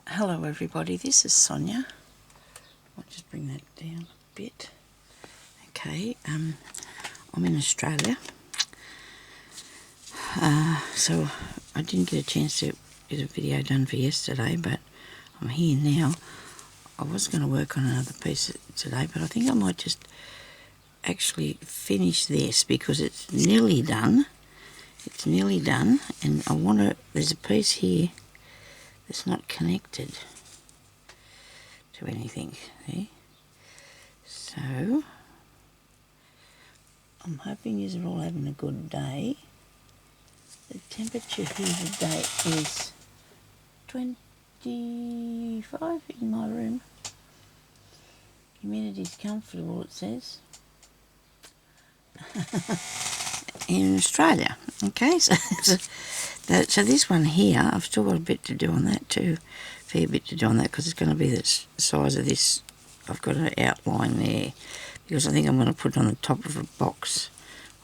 Hello everybody, this is Sonia. I'll just bring that down a bit. Okay, I'm in Australia. So I didn't get a chance to get a video done for yesterday, but I'm here now. I was going to work on another piece today, but I think I might just actually finish this because it's nearly done. It's nearly done, and I want to, there's a piece here that's not connected to anything, see? So, I'm hoping you're all having a good day. The temperature here today is 25 in my room. Humidity's comfortable, it says. In Australia, okay, so this one here, I've still got a bit to do on that too, fair bit to do on that, because it's going to be the size of this. I've got an outline there, because I think I'm going to put it on the top of a box.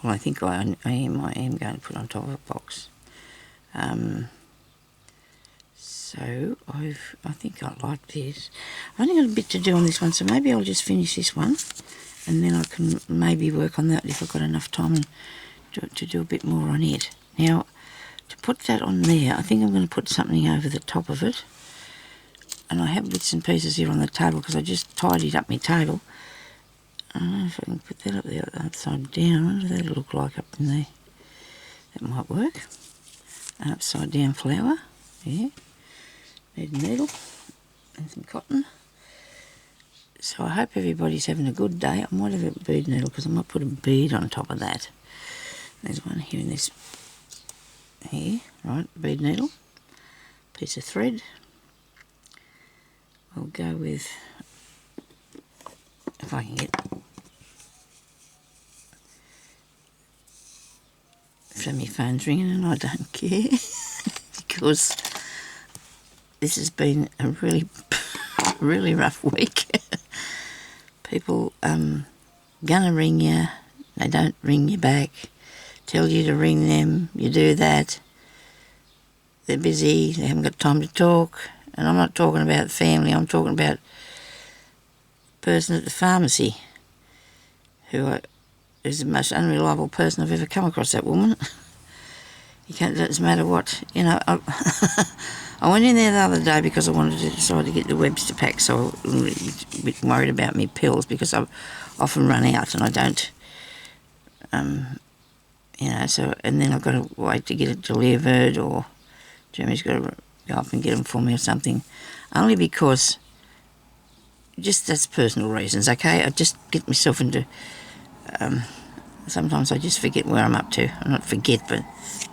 Well, I think I am going to put it on top of a box. So I think I like this. I've only got a bit to do on this one, so maybe I'll just finish this one, and then I can maybe work on that if I've got enough time to do a bit more on it. Now, to put that on there, I think I'm going to put something over the top of it. And I have bits and pieces here on the table because I just tidied up my table. I don't know if I can put that up there upside down. What does that look like up in there? That might work. An upside down flower. Yeah. Need a needle and some cotton. So I hope everybody's having a good day. I might have a bead needle because I might put a bead on top of that. There's one here in this, here, right, bead needle, piece of thread. I'll go with, if I can get, so my phone's ringing and I don't care, because this has been a really, really rough week. People gonna ring you, they don't ring you back. Tell you to ring them, you do that. They're busy, they haven't got time to talk. And I'm not talking about family, I'm talking about the person at the pharmacy who is the most unreliable person I've ever come across, that woman. You can't, it doesn't matter what, you know. I went in there the other day because I wanted to decide to get the Webster pack, so I was a bit worried about me pills because I often run out and I don't, you know, so, and then I've got to wait to get it delivered, or Jeremy's got to go up and get them for me or something, only because, just that's personal reasons, okay? I just get myself into, sometimes I just forget where I'm up to. I'm not forget, but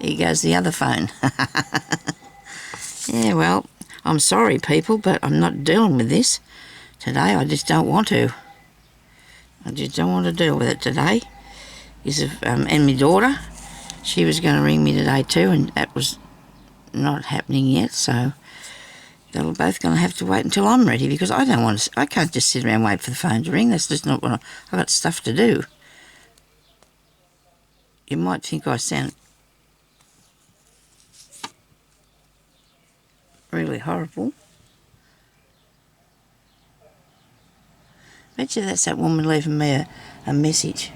here goes the other phone. Yeah, well, I'm sorry people, but I'm not dealing with this today. I just don't want to. I just don't want to deal with it today. And my daughter, she was going to ring me today too, and that was not happening yet, so they're both going to have to wait until I'm ready, because I don't want to, I can't just sit around and wait for the phone to ring. That's just not what I've got stuff to do. You might think I sound really horrible. Bet you that's that woman leaving me a message.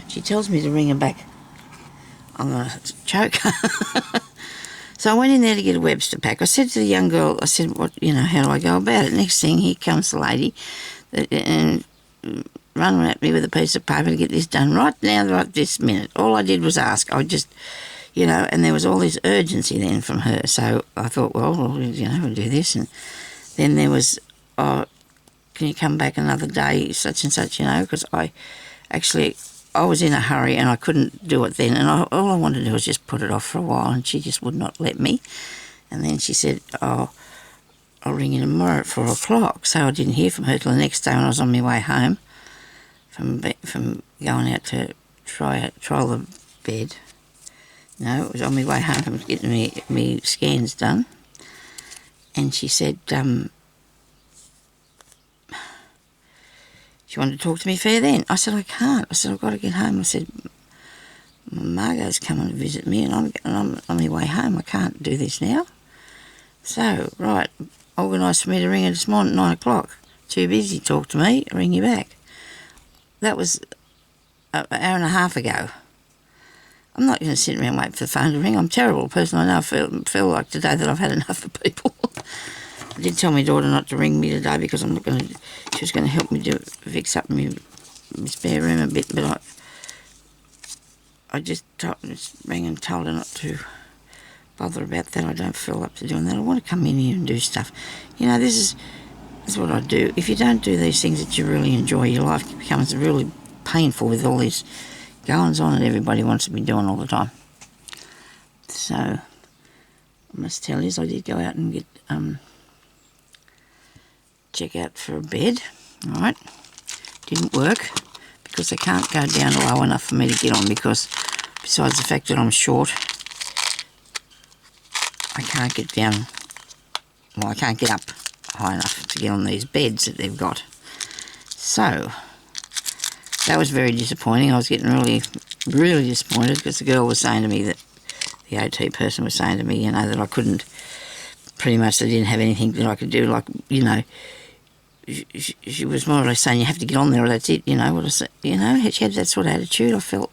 She tells me to ring her back. I'm going to choke. So I went in there to get a Webster pack. I said to the young girl, I said, "What, you know, how do I go about it?" Next thing, here comes the lady and running at me with a piece of paper to get this done right now, right this minute. All I did was ask. I just, you know, and there was all this urgency then from her. So I thought, well, you know, we'll do this. And then there was, oh, can you come back another day, such and such, you know, because I was in a hurry and I couldn't do it then, and all I wanted to do was just put it off for a while, and she just would not let me. And then she said, "Oh, I'll ring you tomorrow at 4 o'clock." So I didn't hear from her till the next day when I was on my way home from going out to trial the bed. No, it was on my way home from getting me scans done. And she said, she wanted to talk to me fair then. I said, I can't. I said, I've got to get home. I said, Margot's coming to visit me and I'm on my way home. I can't do this now. So, right, organised for me to ring her this morning at 9 o'clock. Too busy to talk to me, ring you back. That was an hour and a half ago. I'm not going to sit around and wait for the phone to ring. I'm a terrible person. I know. I feel like today that I've had enough of people. I did tell my daughter not to ring me today because I'm not going to. She was going to help me fix up my spare room a bit, but I just rang and told her not to bother about that. I don't feel up to doing that. I want to come in here and do stuff. You know, this is what I do. If you don't do these things that you really enjoy, your life becomes really painful with all these goings on that everybody wants to be doing all the time. So, I must tell you, I did go out and get check out for a bed. All right, didn't work because I can't go down low enough for me to get on, because besides the fact that I'm short, I can't get down, well, I can't get up high enough to get on these beds that they've got. So, that was very disappointing. I was getting really, really disappointed because the girl was saying to me that, the OT person was saying to me, you know, that I couldn't, pretty much they didn't have anything that I could do, like, you know, she was more or less saying you have to get on there or that's it, you know, what I said, you know, she had that sort of attitude. I felt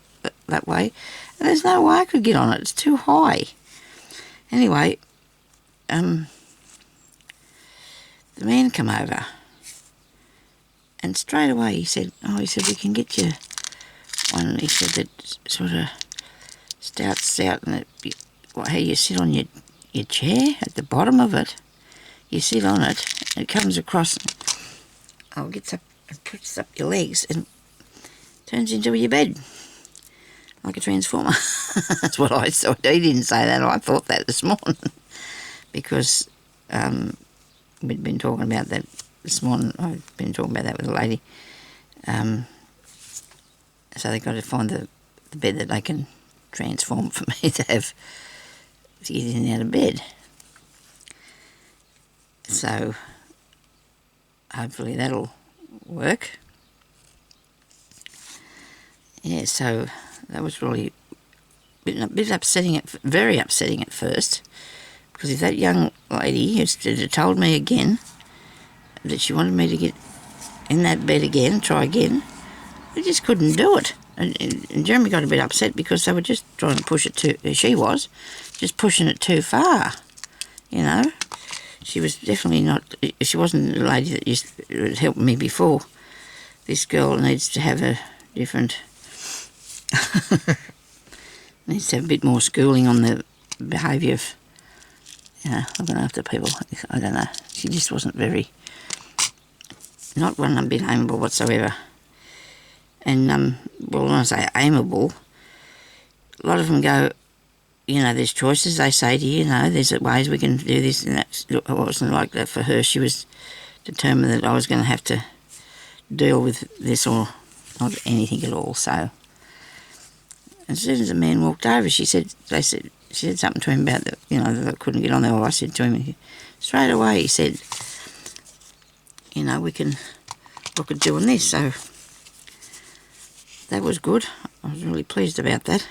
that way. And there's no way I could get on it. It's too high. Anyway, the man come over and straight away he said, we can get you one. He said that sort of starts out and how you sit on your chair at the bottom of it. You sit on it, and it comes across, gets up and puts up your legs and turns into your bed like a transformer. That's what I saw. He didn't say that. I thought that this morning because we'd been talking about that this morning. I've been talking about that with a lady. So they've got to find the bed that they can transform for me to get in and out of bed. So hopefully that'll work. Yeah, so that was really a bit upsetting, very upsetting at first, because if that young lady had told me again that she wanted me to get in that bed again, try again, I just couldn't do it. And Jeremy got a bit upset because they were just trying to push it she was just pushing it too far, you know. She was definitely not, she wasn't the lady that used to help me before. This girl needs to have a different, needs to have a bit more schooling on the behaviour of, you know, looking after people. I don't know. She just wasn't very, not one bit amiable whatsoever. And, well, when I say amiable, a lot of them go, you know, there's choices. They say to you, know, there's ways we can do this and that. It wasn't like that for her. She was determined that I was going to have to deal with this or not anything at all. So, as soon as the man walked over, she said something to him about that, you know, that I couldn't get on there. Well, I said to him straight away, he said, you know, we can look at doing this. So that was good. I was really pleased about that.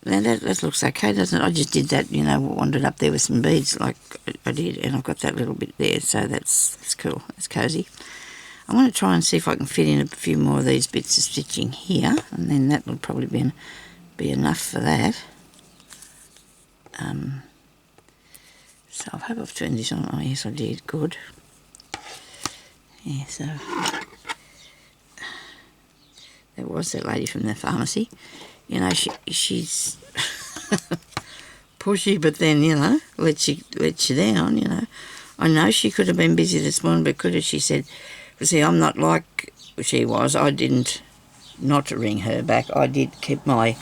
Now that looks okay, doesn't it? I just did that, you know, wandered up there with some beads like I did, and I've got that little bit there, so that's cool, that's cosy. I'm going to try and see if I can fit in a few more of these bits of stitching here, and then that will probably be enough for that. So I hope I've turned this on. Oh yes, I did, good. Yeah, so there was that lady from the pharmacy. You know, she's pushy, but then, you know, lets you down, you know. I know she could have been busy this morning, but could have, she said, see, I'm not like she was. I didn't not to ring her back. I did keep my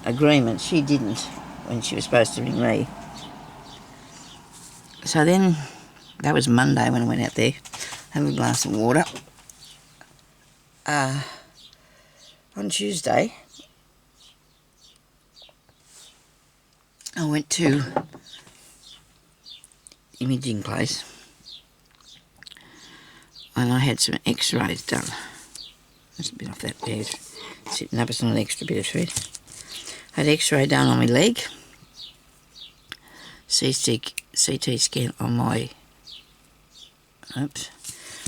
agreement. She didn't when she was supposed to ring me. So then, that was Monday when I went out there, have a glass of water. On Tuesday, I went to imaging place and I had some x-rays done. That's a bit off that bed. Sitting up, it's not an extra bit of thread. I had x-ray done on my leg. C-stick CT scan on my, oops,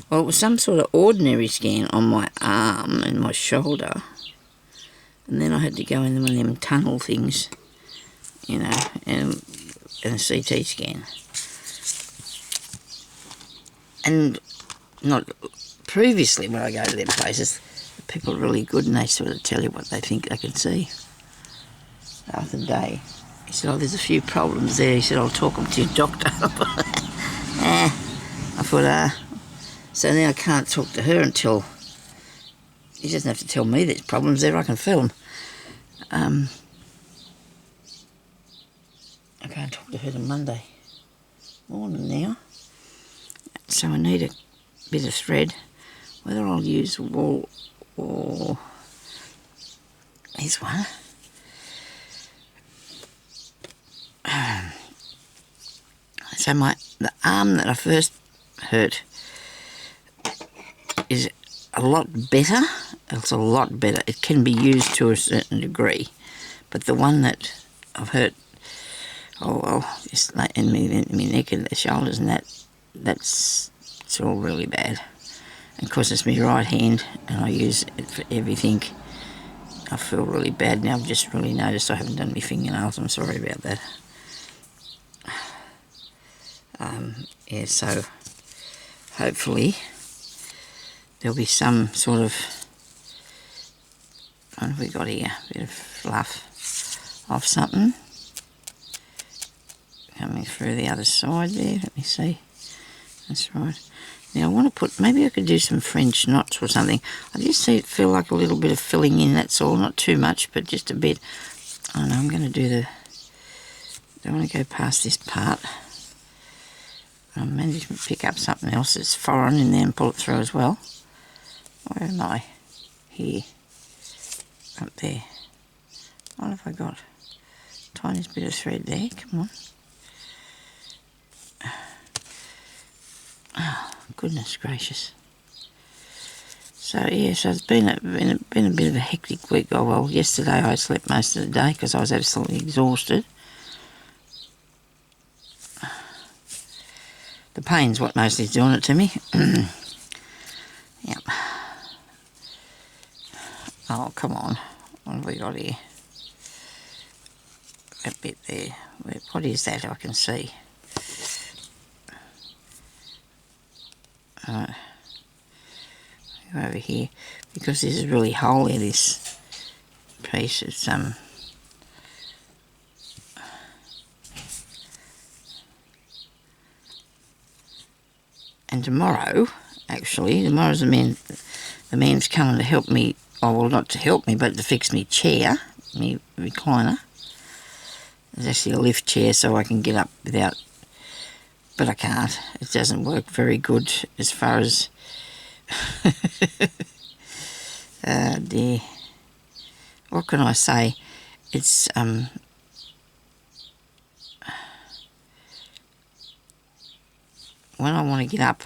well, it was some sort of ordinary scan on my arm and my shoulder, and then I had to go in one of them tunnel things, you know, and a CT scan. And not previously when I go to them places, people are really good and they sort of tell you what they think they can see. The other day, he said, oh, there's a few problems there. He said, I'll talk them to your doctor. I thought, so now I can't talk to her until, he doesn't have to tell me there's problems there, I can film. I can't talk to her till Monday morning now. So I need a bit of thread, whether I'll use wool or here's one. So the arm that I first hurt is a lot better. It's a lot better. It can be used to a certain degree, but the one that I've hurt, oh well, just like in my neck and the shoulders and that's it's all really bad. And of course it's my right hand and I use it for everything. I feel really bad now. I've just really noticed I haven't done my fingernails. I'm sorry about that. Yeah, so hopefully there'll be some sort of, what have we got here? A bit of fluff of something coming through the other side there. Let me see. That's right. Now I want to put, maybe I could do some French knots or something. I just feel like a little bit of filling in, that's all. Not too much, but just a bit. I don't know, I'm going to do don't want to go past this part. I managed to pick up something else that's foreign in there and pull it through as well. Where am I? Here. Up there. What have I got? Tiniest bit of thread there, come on. Oh, goodness gracious. So yeah, so it's been a bit of a hectic week. Oh well, yesterday I slept most of the day because I was absolutely exhausted. The pain's what mostly is doing it to me. Yep. Oh, come on. What have we got here? That bit there. What is that? I can see. Go over here. Because this is really hole in this piece. It's and tomorrow, actually, tomorrow's the man's coming to help me, oh well, not to help me, but to fix me chair, me recliner. There's actually a lift chair so I can get up without, but I can't. It doesn't work very good as far as, oh dear. What can I say? It's, when I want to get up,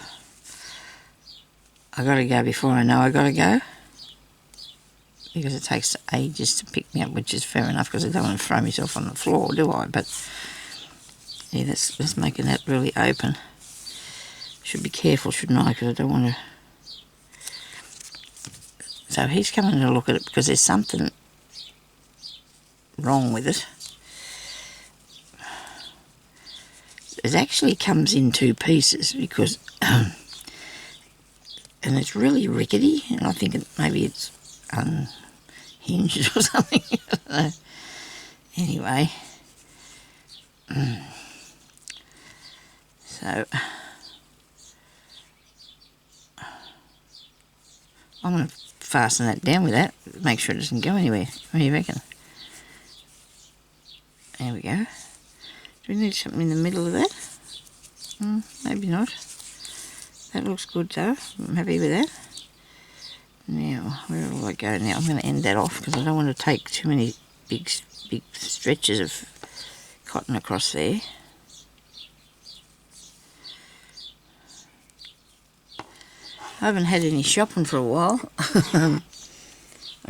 I got to go before I know I got to go, because it takes ages to pick me up, which is fair enough because I don't want to throw myself on the floor, do I? But yeah, that's making that really open. Should be careful, shouldn't I? Because I don't want to. So he's coming to look at it because there's something wrong with it. It actually comes in two pieces because, and it's really rickety, and I think maybe it's unhinged or something. Anyway, so I'm going to fasten that down with that, make sure it doesn't go anywhere. What do you reckon? There we go. Do we need something in the middle of that? Maybe not. That looks good though. I'm happy with that. Now, where will I go now? I'm going to end that off because I don't want to take too many big stretches of cotton across there. I haven't had any shopping for a while. I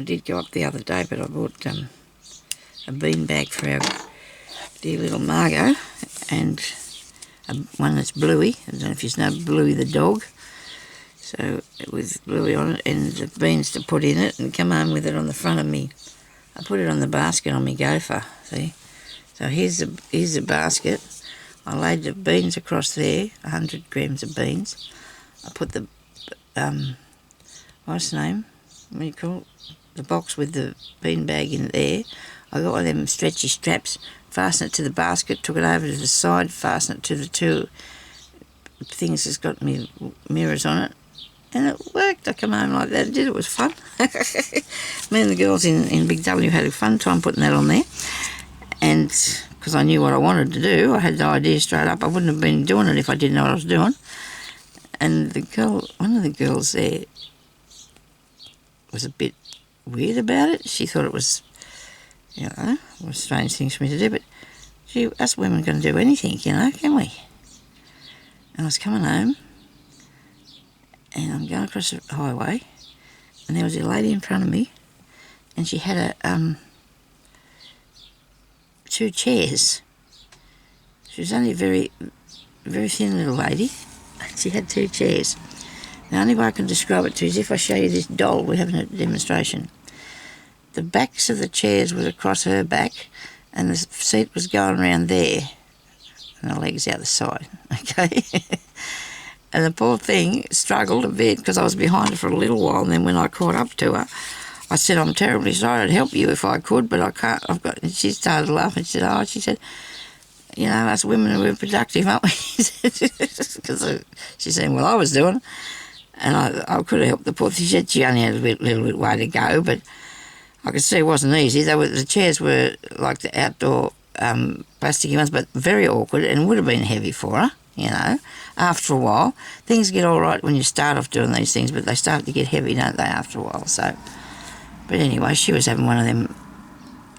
did go up the other day, but I bought a bean bag for our dear little Margot, and one that's Bluey. I don't know if you know Bluey the dog. So with Bluey on it and the beans to put in it, and come home with it on the front of me. I put it on the basket on my gopher, see? So here's the basket. I laid the beans across there, 100 grams of beans. I put the, what's the name? What do you call it? The box with the bean bag in there. I got one of them stretchy straps, fastened it to the basket, took it over to the side, fastened it to the two things that's got me mirrors on it. And it worked. I come home like that. It was fun. Me and the girls in Big W had a fun time putting that on there. And because I knew what I wanted to do, I had the idea straight up. I wouldn't have been doing it if I didn't know what I was doing. And one of the girls there was a bit weird about it. She thought it was, was strange things for me to do. But gee, us women can do anything, can we? And I was coming home, and I'm going across the highway, and there was a lady in front of me, and she had two chairs. She was only a very, very thin little lady. She had two chairs. The only way I can describe it to you is if I show you this doll, we're having a demonstration. The backs of the chairs was across her back, and the seat was going around there, and the legs out the side, okay? And the poor thing struggled a bit because I was behind her for a little while, and then when I caught up to her, I said, I'm terribly sorry, I'd help you if I could, but I can't, and she started laughing. She said, us women are productive, aren't we? Because she said, well, I was doing, and I could have helped the poor thing. She said she only had a little bit way to go, but I could see it wasn't easy. The chairs were like the outdoor plasticky ones, but very awkward, and would have been heavy for her, after a while. Things get all right when you start off doing these things, but they start to get heavy, don't they, after a while? So, but anyway, she was having one of them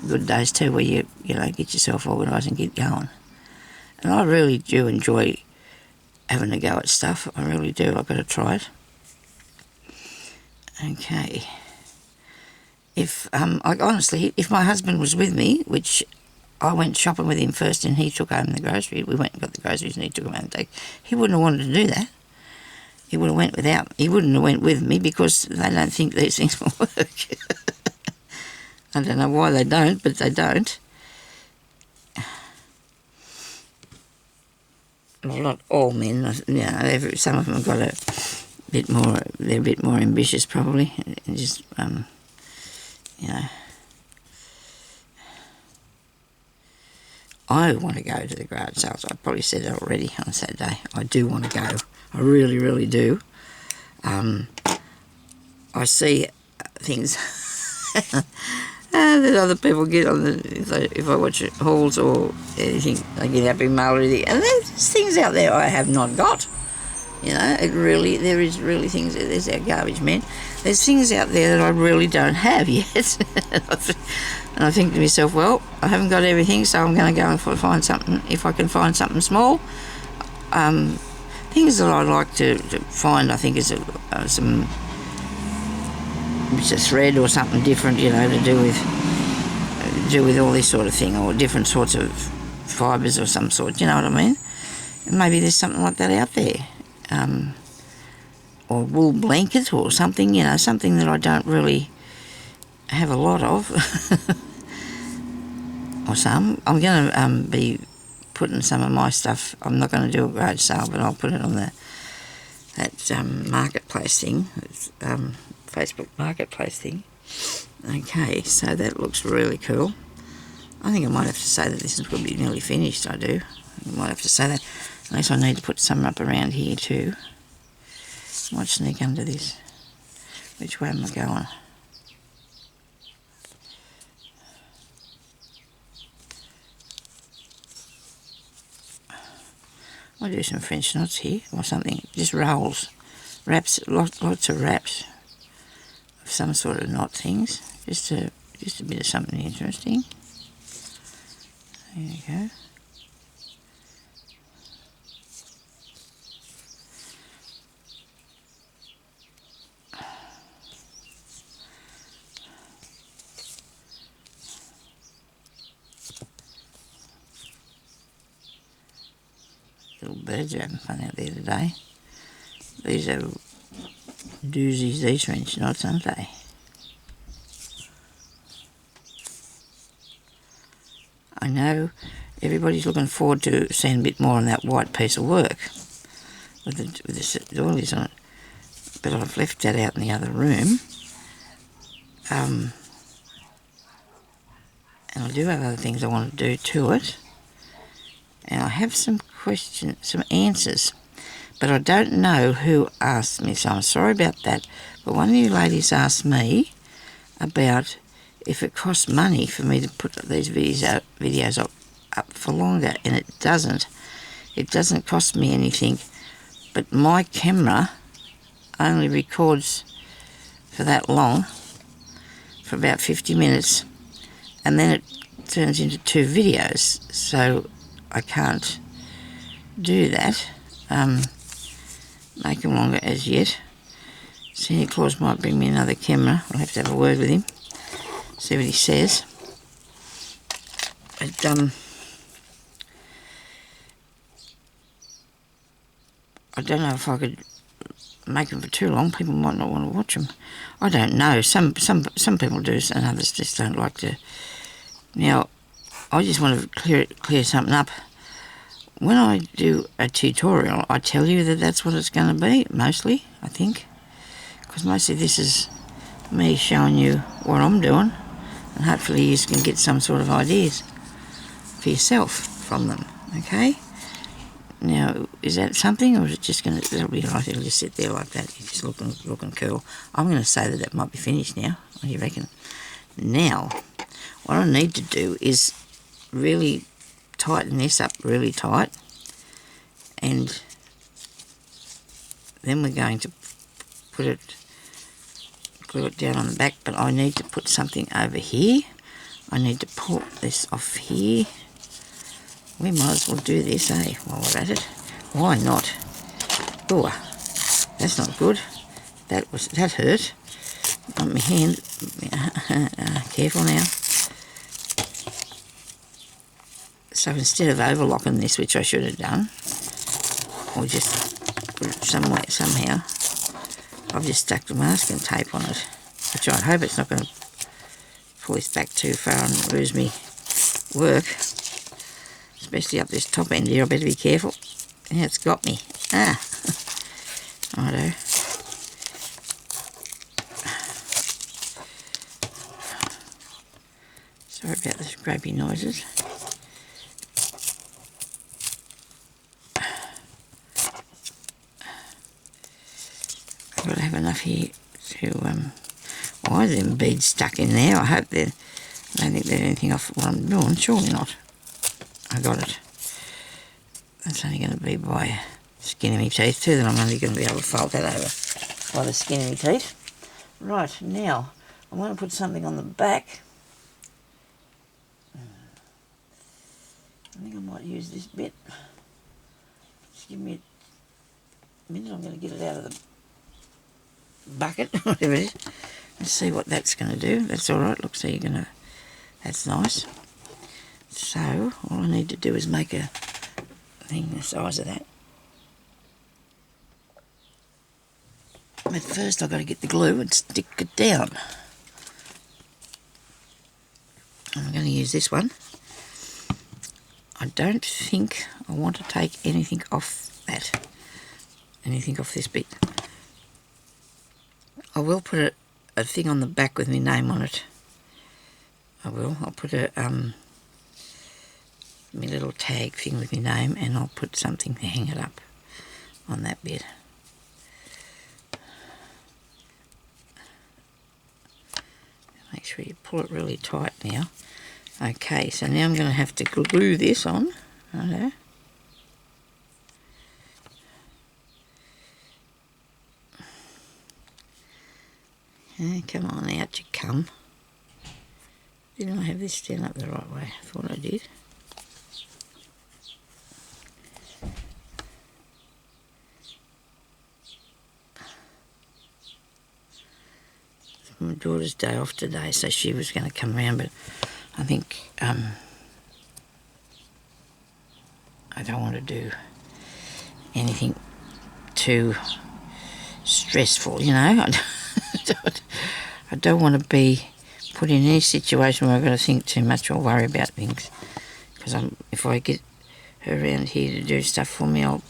good days too, where you get yourself organised and get going. And I really do enjoy having a go at stuff. I really do. I've got to try it. Okay. If my husband was with me, which I went shopping with him first, and he took home the groceries. We went and got the groceries, and he took them home. He wouldn't have wanted to do that. He would have went without. He wouldn't have went with me because they don't think these things will work. I don't know why they don't, but they don't. Well, not all men. Some of them have got a bit more. They're a bit more ambitious, probably, and just I want to go to the garage sales. I probably said it already on Saturday. I do want to go. I really, really do. I see things that other people get on if I watch hauls or anything, they get Happy Mail or anything. And there's things out there I have not got. There is really things. There's our garbage man. There's things out there that I really don't have yet. And I think to myself, well, I haven't got everything, so I'm going to go and find something. If I can find something small, things that I like to find, I think, is some it's a thread or something different, to do with all this sort of thing, or different sorts of fibres of some sort. You know what I mean? And maybe there's something like that out there, or wool blanket or something. Something that I don't really have a lot of. Or some. I'm going to be putting some of my stuff. I'm not going to do a garage sale, but I'll put it on that marketplace thing, Facebook marketplace thing. Okay, so that looks really cool. I think I might have to say that this is going to be nearly finished. I do. I might have to say that, unless I need to put some up around here too. I might sneak under this. Which way am I going? I'll do some French knots here or something. Just rolls, wraps, lots of wraps of some sort of knot things. Just a bit of something interesting. There you go. Little birds are having fun out there today. These are doozies, these French knots, aren't they? I know everybody's looking forward to seeing a bit more on that white piece of work with the doilies on it, but I've left that out in the other room. And I do have other things I want to do to it, and I have some questions, some answers, but I don't know who asked me, so I'm sorry about that. But one of you ladies asked me about if it costs money for me to put these videos up for longer, and it doesn't. It doesn't cost me anything, but my camera only records for that long, for about 50 minutes, and then it turns into 2 videos, so I can't do that, make them longer as yet. Santa Claus might bring me another camera. I'll have to have a word with him, see what he says. But I don't know if I could make them for too long. People might not want to watch them. I don't know. Some people do, and others just don't like to. Now, I just want to clear something up. When I do a tutorial, I tell you that that's what it's going to be, mostly, I think. Because mostly this is me showing you what I'm doing, and hopefully you can get some sort of ideas for yourself from them, okay? Now, is that something, or is it just going to, that'll be right, it'll just sit there like that, it's just looking cool. I'm going to say that might be finished now. What do you reckon? Now, what I need to do is really tighten this up really tight, and then we're going to glue it down on the back, but I need to put something over here. I need to pull this off here. We might as well do this, eh, while we're at it. Why not? Oh, that's not good. That hurt. On my hand. Careful now. So instead of overlocking this, which I should have done, or just put it somehow, I've just stuck the masking tape on it, which I hope it's not going to pull this back too far and lose me work, especially up this top end here. I better be careful. Yeah, it's got me. Righto. Sorry about the scrapey noises. I've got to have enough here to, why are them beads stuck in there? I hope I don't think there's anything off what I'm doing. Surely not. I got it. That's only going to be by skin of my teeth too, that I'm only going to be able to fold that over by the skin of my teeth. Right, now I'm going to put something on the back. I think I might use this bit. Just give me a minute, I'm going to get it out of the bucket, whatever it is. Let's see what that's going to do. That's alright, look, so that's nice. So, all I need to do is make a thing the size of that. But first I've got to get the glue and stick it down. I'm going to use this one. I don't think I want to take anything off that. Anything off this bit. I will put a thing on the back with my name on it. I will. I'll put my little tag thing with my name, and I'll put something to hang it up on that bit. Make sure you pull it really tight now. Okay, so now I'm going to have to glue this on. Righto. Come on out, you come. Didn't I have this stand up the right way? I thought I did. My daughter's day off today, so she was going to come round, but I think I don't want to do anything too stressful, you know. I don't want to be put in any situation where I've got to think too much or worry about things. Because if I get her around here to do stuff for me, I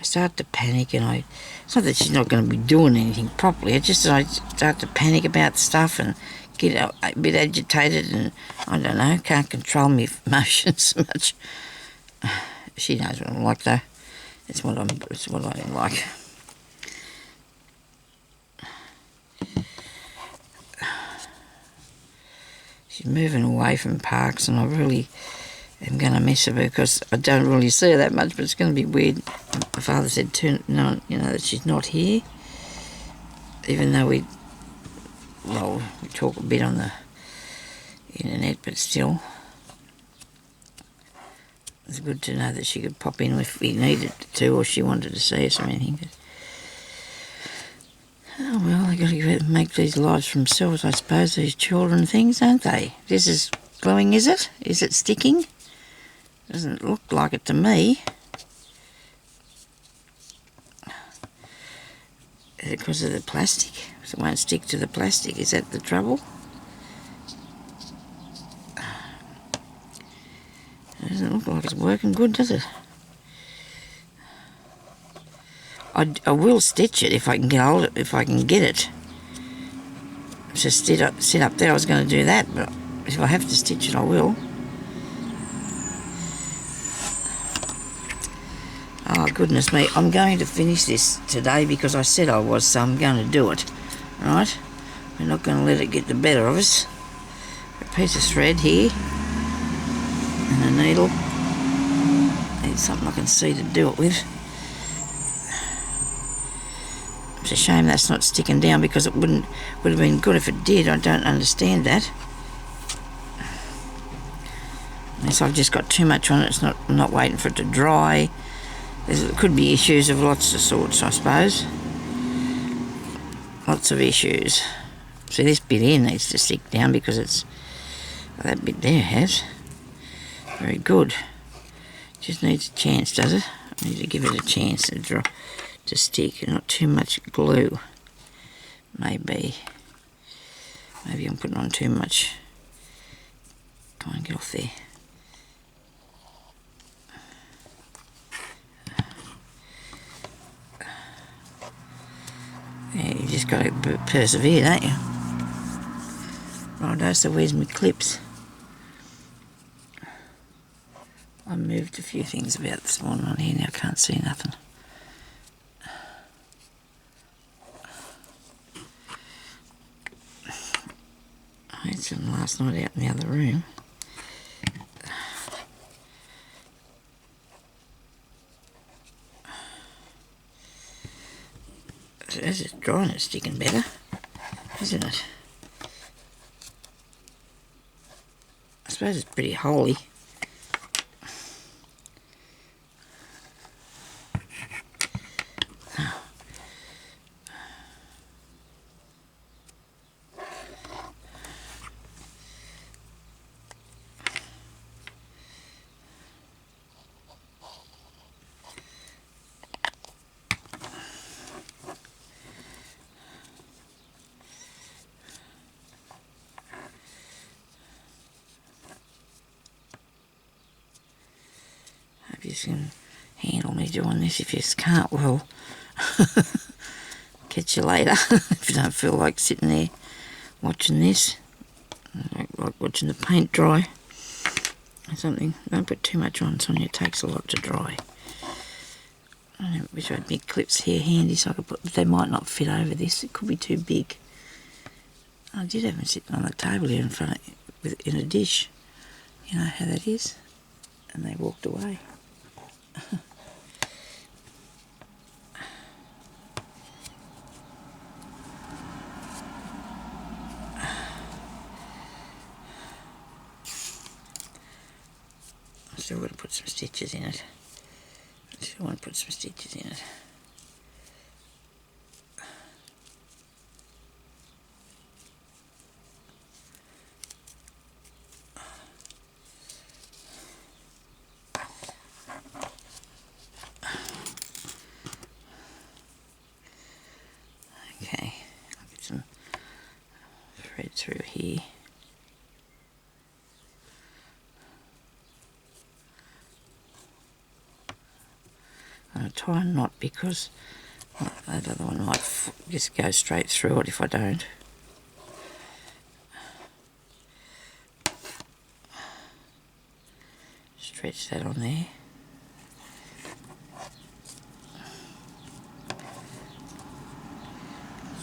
start to panic, and it's not that she's not going to be doing anything properly, it's just that I start to panic about stuff and get a bit agitated, and I don't know, can't control my emotions so much. She knows what I'm like, though. It's what I don't like. She's moving away from parks, and I really am going to miss her because I don't really see her that much, but it's going to be weird. My father said, that she's not here, even though we talk a bit on the internet, but still. It's good to know that she could pop in if we needed to, or she wanted to see us or anything. But, oh well, they've got to make these lives for themselves, I suppose, these children things, don't they? This is gluing, is it? Is it sticking? Doesn't look like it to me. Is it because of the plastic? Because it won't stick to the plastic? Is that the trouble? It doesn't look like it's working good, does it? I will stitch it if I can get hold of it, if I can get it. Just sit up there, I was going to do that, but if I have to stitch it, I will. Oh, goodness me, I'm going to finish this today because I said I was, so I'm going to do it. Right? We're not going to let it get the better of us. A piece of thread here and a needle. Need something I can see to do it with. It's a shame that's not sticking down because it would have been good if it did. I don't understand that. Unless I've just got too much on it, I'm not waiting for it to dry. There could be issues of lots of sorts, I suppose. Lots of issues. See, this bit here needs to stick down because that bit there has. Very good. Just needs a chance, does it? I need to give it a chance to stick, and not too much glue. Maybe I'm putting on too much. Come on, get off there. Yeah, you just got to persevere, don't you? Righto, so where's my clips? I moved a few things about this morning on here, now I can't see nothing. I had some last night out in the other room. As it's drying, it's sticking better, isn't it? I suppose it's pretty holy. Hope you can handle me doing this. If you can't, well, catch you later. If you don't feel like sitting there watching this, like watching the paint dry or something. Don't put too much on, Sonia. It takes a lot to dry. I wish I had big clips here handy so I could put, but they might not fit over this. It could be too big. I did have them sitting on the table here in front of, in a dish. You know how that is? And they walked away. I still got to put some stitches in it. I still want to put some stitches in it. here. I'm going to try and not, because that other one might just go straight through it if I don't. Stretch that on there.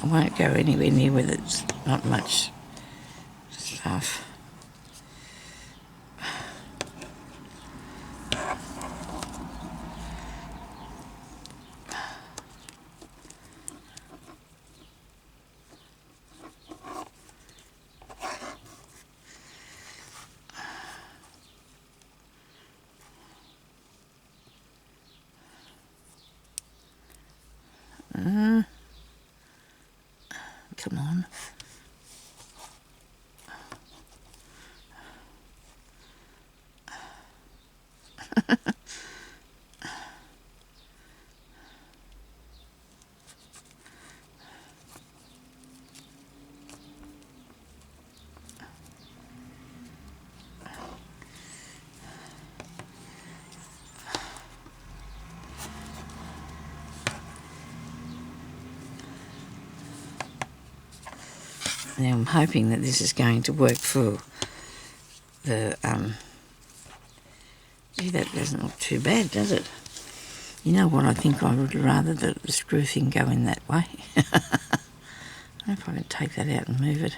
I won't go anywhere near where there's not much stuff. Come on. Now I'm hoping that this is going to work for the, gee, that doesn't look too bad, does it? You know what, I think I would rather the screw thing go in that way. I don't know if I can take that out and move it.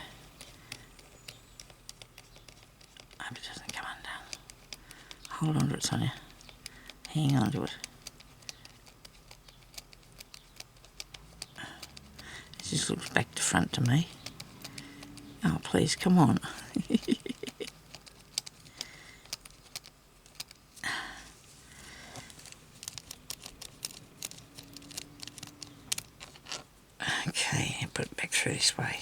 I hope it doesn't come undone. Hold on to it, Sonia. Hang on to it. It just looks back to front to me. Oh, please, come on. Okay, put it back through this way.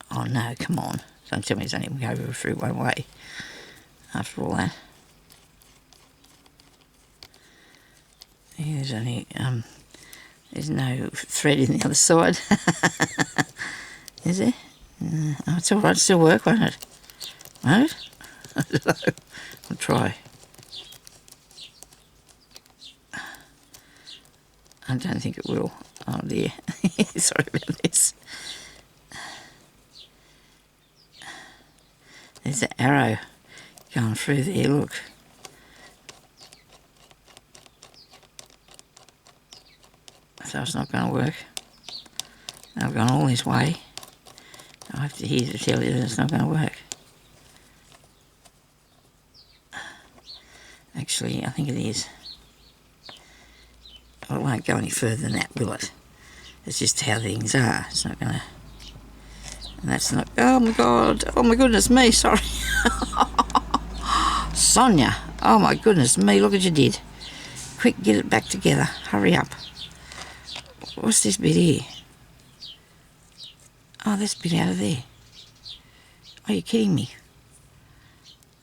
Oh no, come on. Don't tell me it's only going to go through one way after all that. There's only, there's no thread in the other side. Is there? Oh, it's alright, it'll still work, won't it? Won't it? I don't know. I'll try. I don't think it will. Oh dear. Sorry about this. There's an arrow going through there, look. So it's not going to work. I've gone all this way. I have to hear to tell you that it's not going to work. Actually, I think it is. Well, it won't go any further than that, will it? It's just how things are. It's not going to... And that's not... Oh my God. Oh my goodness me, sorry. Sonia. Oh my goodness me, look what you did. Quick, get it back together. Hurry up. What's this bit here? Oh, this bit out of there. Are you kidding me?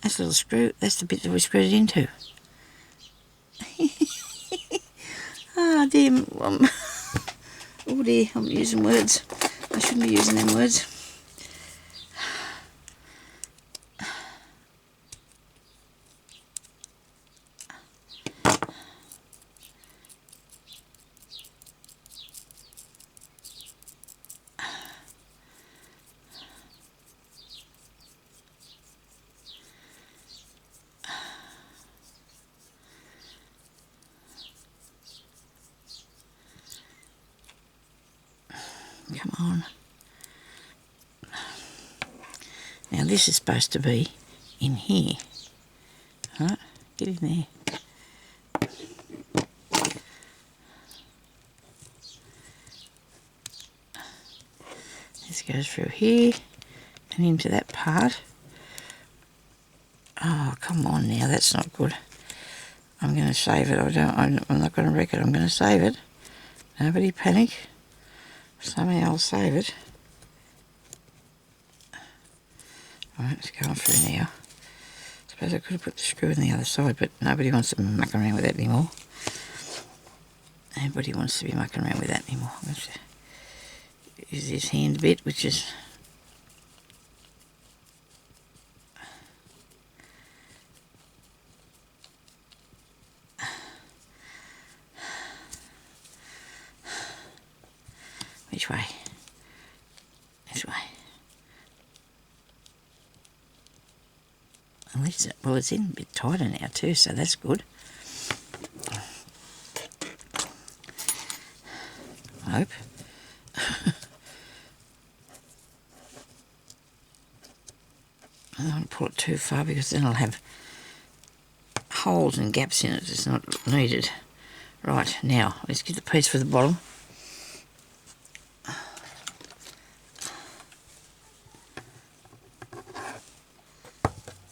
That's a little screw. That's the bit that we screwed it into. Ah, dear. Oh dear, I'm using words. I shouldn't be using them words. Come on. Now this is supposed to be in here. Right, get in there. This goes through here and into that part. Oh, come on now, that's not good. I'm going to save it. I'm not going to wreck it. I'm going to save it. Nobody panic. Somehow I'll save it. Alright, it's going through now. I suppose I could have put the screw on the other side, but nobody wants to muck around with that anymore. Nobody wants to be mucking around with that anymore. I'm going to use this hand bit, which is which way? This way. At least, well, it's in a bit tighter now too, so that's good. I hope. I don't want to pull it too far because then I'll have holes and gaps in it. It's not needed. Right, now let's get the piece for the bottom.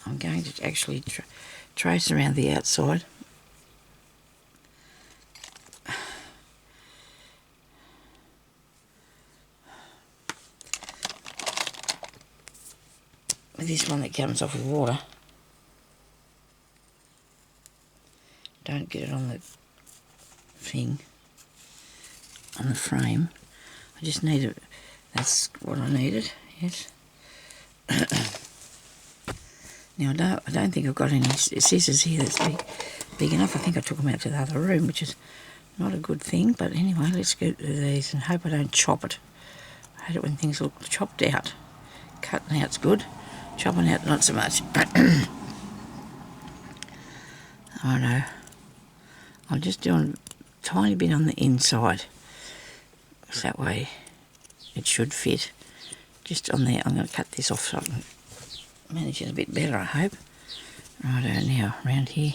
I'm going to actually trace around the outside. With this one that comes off with water. Don't get it on the thing, on the frame. I just need it. That's what I needed, yes. Now I don't think I've got any scissors here that's big enough. I think I took them out to the other room, which is not a good thing. But anyway, let's go to these and hope I don't chop it. I hate it when things look chopped out. Cutting out's good. Chopping out, not so much. I know. I'll just do a tiny bit on the inside. So that way it should fit. Just on there, I'm going to cut this off so I can manage it a bit better, I hope. Righto, now around here.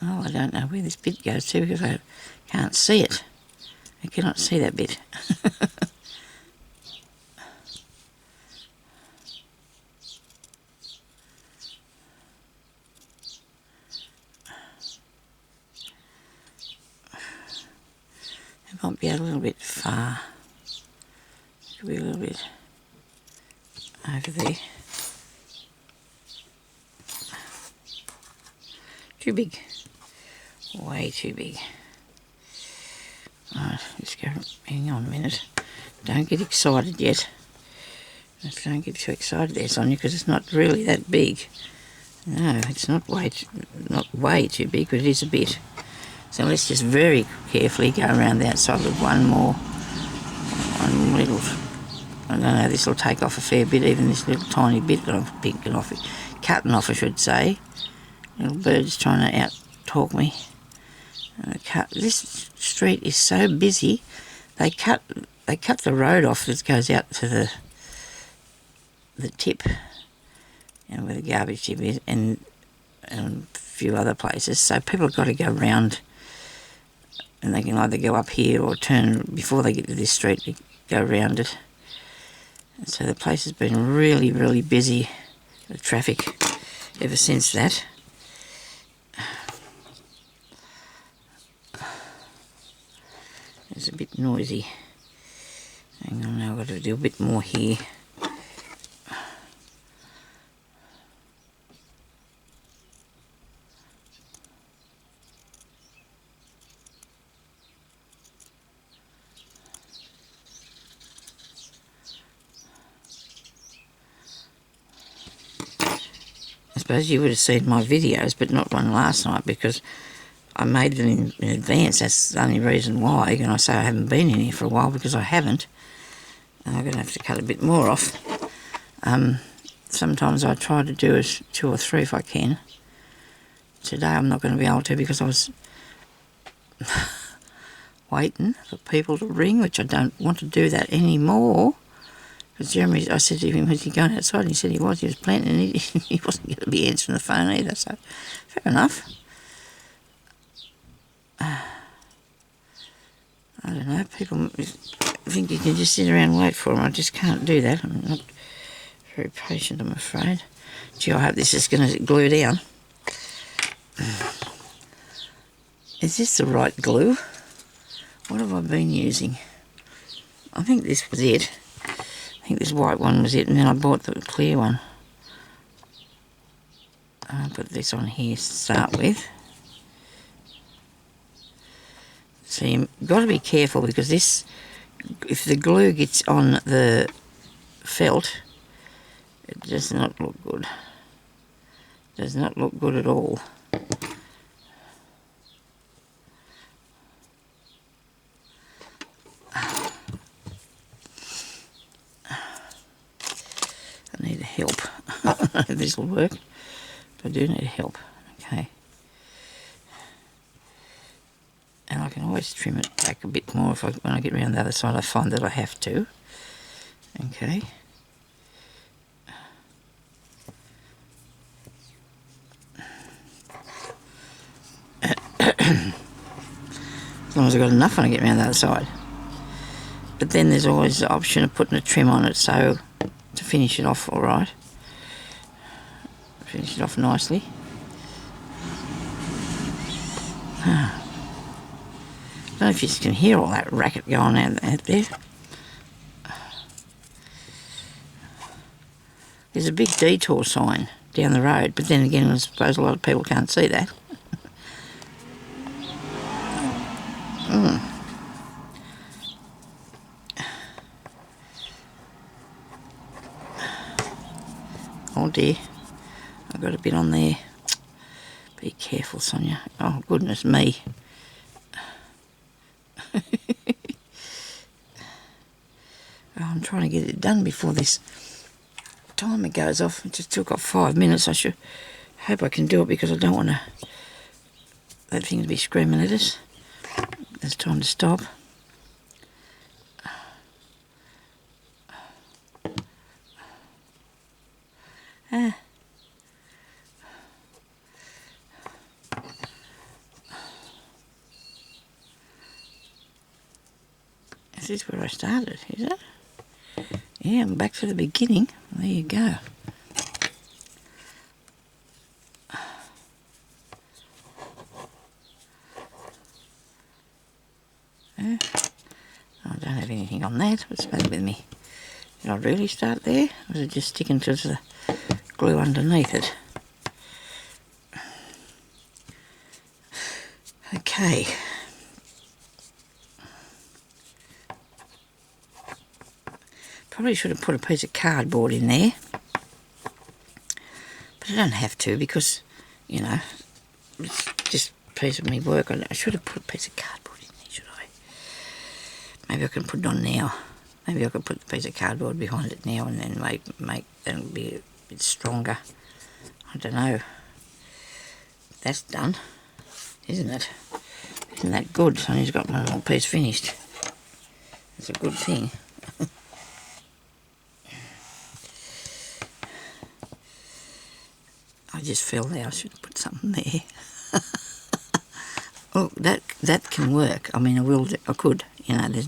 Oh, I don't know where this bit goes to because I can't see it. I cannot see that bit. It might be a little bit far. Could be a little bit over there. Too big. Way too big. Right, let's go. Hang on a minute. Don't get excited yet. Just don't get too excited there, Sonia, because it's not really that big. No, it's not way too big, but it is a bit. So let's just very carefully go around the outside with one little. I don't know. This will take off a fair bit, even this little tiny bit that I'm picking off, cutting off, I should say. Little bird's trying to out-talk me. This street is so busy. They cut the road off that goes out to the tip, where the garbage tip is, and a few other places. So people have got to go round, and they can either go up here or turn before they get to this street to go round it. And so the place has been really, really busy with traffic ever since that. It's a bit noisy. Hang on, now I've got to do a bit more here. I suppose you would have seen my videos, but not one last night because I made them in advance. That's the only reason why. And I say I haven't been in here for a while because I haven't. And I'm going to have to cut a bit more off. Sometimes I try to do 2 or 3 if I can. Today I'm not going to be able to because I was waiting for people to ring, which I don't want to do that anymore. Because Jeremy, I said to him, was he going outside? And he said he was planting, and he wasn't going to be answering the phone either, so fair enough. I don't know, people think you can just sit around and wait for them. I just can't do that. I'm not very patient, I'm afraid. Gee, I hope this is going to glue down. Is this the right glue? What have I been using? I think this was it. I think this white one was it, and then I bought the clear one. I'll put this on here to start with. So you've got to be careful because this, if the glue gets on the felt, it does not look good. Does not look good at all. I need help. This will work. But I do need help. Okay. And I can always trim it back a bit more if when I get around the other side. I find that I have to. Okay. As long as I've got enough when I get around the other side. But then there's always the option of putting a trim on it so to finish it off alright. Finish it off nicely. I don't know if you can hear all that racket going on out there. There's a big detour sign down the road, but then again I suppose a lot of people can't see that. Oh dear, I've got a bit on there. Be careful, Sonia. Oh goodness me. I'm trying to get it done before this timer goes off. It just took off 5 minutes. I should hope I can do it because I don't want that thing to be screaming at us. It's time to stop. This is where I started, is it? Yeah, I'm back to the beginning. There you go. I don't have anything on that. What's the matter with me? Did I really start there? Or was it just sticking to the glue underneath it? Okay. Probably should have put a piece of cardboard in there. But I don't have to because, you know, it's just a piece of me work. I should have put a piece of cardboard in there, should I? Maybe I can put it on now. Maybe I could put the piece of cardboard behind it now and then make that'll be a bit stronger. I don't know. That's done, isn't it? Isn't that good? Sonny's got my little piece finished. It's a good thing. I just feel there I should have put something there. Oh, that can work. I mean, I could. You know, there's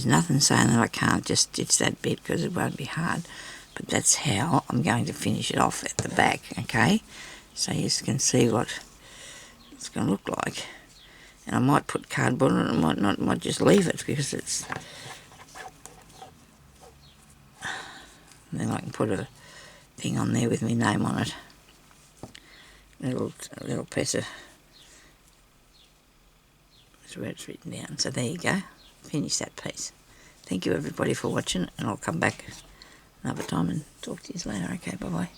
nothing saying that I can't just stitch that bit because it won't be hard. But that's how I'm going to finish it off at the back. Okay, so you can see what it's going to look like. And I might put cardboard on it. I might not. Might just leave it because it's. And then I can put a thing on there with my name on it. A little piece of. That's where it's written down. So there you go. Finish that piece. Thank you everybody for watching, and I'll come back another time and talk to you later. Okay, bye bye.